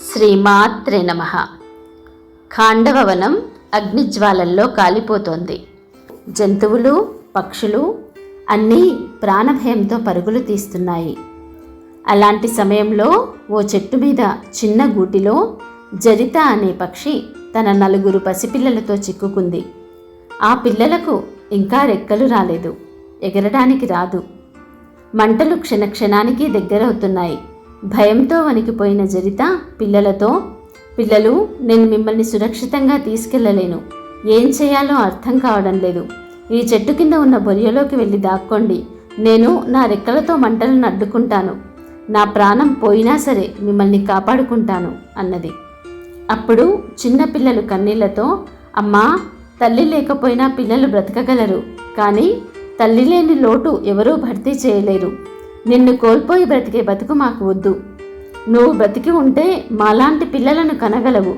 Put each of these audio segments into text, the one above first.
శ్రీమాత్రే నమః. ఖాండవవనం అగ్నిజ్వాలల్లో కాలిపోతోంది. జంతువులు, పక్షులు అన్నీ ప్రాణభయంతో పరుగులు తీస్తున్నాయి. అలాంటి సమయంలో ఓ చెట్టు మీద చిన్న గూటిలో జరిత అనే పక్షి తన 4 పసిపిల్లలతో చిక్కుకుంది. ఆ పిల్లలకు ఇంకా రెక్కలు రాలేదు, ఎగరడానికి రాదు. మంటలు క్షణక్షణానికి దగ్గరవుతున్నాయి. భయంతో వణికిపోయిన జరిత పిల్లలతో, పిల్లలు, నేను మిమ్మల్ని సురక్షితంగా తీసుకెళ్లలేను. ఏం చేయాలో అర్థం కావడం లేదు. ఈ చెట్టు కింద ఉన్న బొరియలోకి వెళ్ళి దాక్కోండి. నేను నా రెక్కలతో మంటలను అడ్డుకుంటాను. నా ప్రాణం పోయినా సరే మిమ్మల్ని కాపాడుకుంటాను అన్నది. అప్పుడు చిన్న పిల్లలు కన్నీళ్లతో, అమ్మా, తల్లి లేకపోయినా పిల్లలు బ్రతకగలరు, కానీ తల్లి లేని లోటు ఎవరూ భర్తీ చేయలేరు. నిన్ను కోల్పోయి బ్రతికే బతుకు మాకు వద్దు. నువ్వు బ్రతికి ఉంటే మాలాంటి పిల్లలను కనగలవు.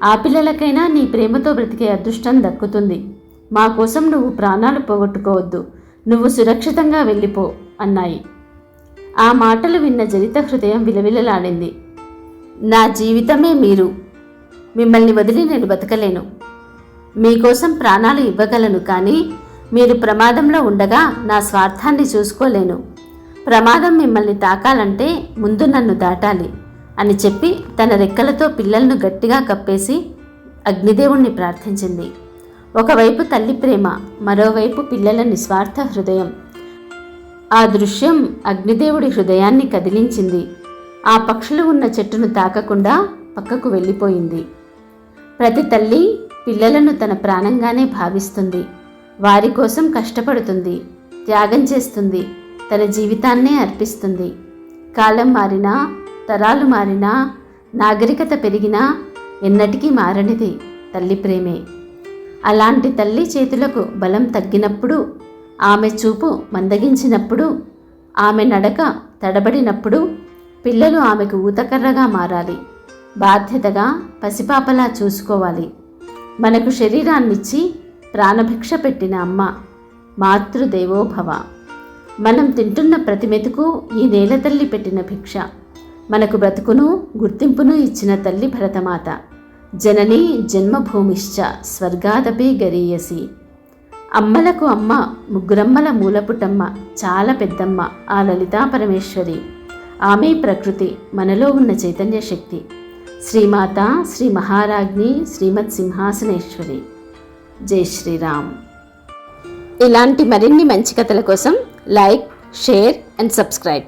ఆ పిల్లలకైనా నీ ప్రేమతో బ్రతికే అదృష్టం దక్కుతుంది. మా కోసం నువ్వు ప్రాణాలు పోగొట్టుకోవద్దు. నువ్వు సురక్షితంగా వెళ్ళిపో అన్నాయి. ఆ మాటలు విన్న జరిత హృదయం విలవిలలాడింది. నా జీవితమే మీరు. మిమ్మల్ని వదిలి నేను బతకలేను. మీకోసం ప్రాణాలు ఇవ్వగలను, కానీ మీరు ప్రమాదంలో ఉండగా నా స్వార్థాన్ని చూసుకోలేను. ప్రమాదం మిమ్మల్ని తాకాలంటే ముందు నన్ను దాటాలి అని చెప్పి తన రెక్కలతో పిల్లలను గట్టిగా కప్పేసి అగ్నిదేవుణ్ణి ప్రార్థించింది. ఒకవైపు తల్లి ప్రేమ, మరోవైపు పిల్లల నిస్వార్థ హృదయం. ఆ దృశ్యం అగ్నిదేవుడి హృదయాన్ని కదిలించింది. ఆ పక్షులు ఉన్న చెట్టును తాకకుండా పక్కకు వెళ్ళిపోయింది. ప్రతి తల్లి పిల్లలను తన ప్రాణంగానే భావిస్తుంది. వారి కోసం కష్టపడుతుంది, త్యాగం చేస్తుంది, తన జీవితాన్నే అర్పిస్తుంది. కాలం మారినా, తరాలు మారినా, నాగరికత పెరిగినా ఎన్నటికీ మారనిది తల్లి ప్రేమే. అలాంటి తల్లి చేతులకు బలం తగ్గినప్పుడు, ఆమె చూపు మందగించినప్పుడు, ఆమె నడక తడబడినప్పుడు పిల్లలు ఆమెకు ఊతకర్రగా మారాలి. బాధ్యతగా పసిపాపలా చూసుకోవాలి. మనకు శరీరాన్నిచ్చి ప్రాణభిక్ష పెట్టిన అమ్మ మాతృదేవోభవ. మనం తింటున్న ప్రతి మెతుకు ఈ నేల తల్లి పెట్టిన భిక్ష. మనకు బ్రతుకును, గుర్తింపును ఇచ్చిన తల్లి భరతమాత. జననీ జన్మభూమిశ్చ స్వర్గాదపి గరీయసి. అమ్మలకు అమ్మ, ముగ్గురమ్మల మూలపుటమ్మ, చాలా పెద్దమ్మ ఆ లలితా పరమేశ్వరి. ఆమె ప్రకృతి, మనలో ఉన్న చైతన్య శక్తి. శ్రీమాత, శ్రీ మహారాజ్ఞి, శ్రీమత్ సింహాసనేశ్వరి. జై శ్రీరామ్. ఇలాంటి మరిన్ని మంచి కథల కోసం లైక్, షేర్ అండ్ సబ్స్క్రైబ్.